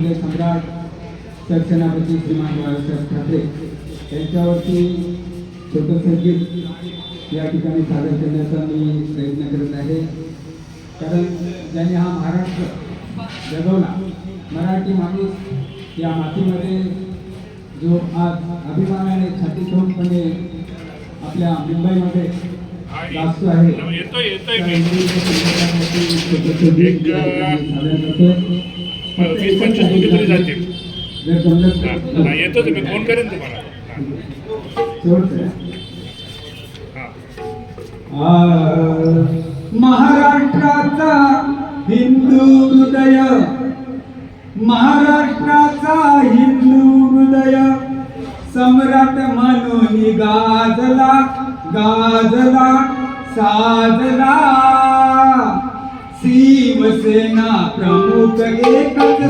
सम्राट सरसेनापती श्रीमान बाळासाहेब ठाकरे यांच्यावरती छोटंसं गीत या ठिकाणी सादर करण्याचा मी प्रयत्न करत आहे. कारण ज्यांनी हा महाराष्ट्र जगवला, मराठी माणूस या मातीमध्ये जो आज अभिमानाने छाती ठोकपणे आपल्या मुंबईमध्ये वाचतो आहे, येतो मी फोन करेन तुम्हाला. महाराष्ट्राचा हिंदू हृदय, महाराष्ट्राचा हिंदू हृदय सम्राट म्हणून गाजला गाजला साजला. शिवसेना प्रमुख एकच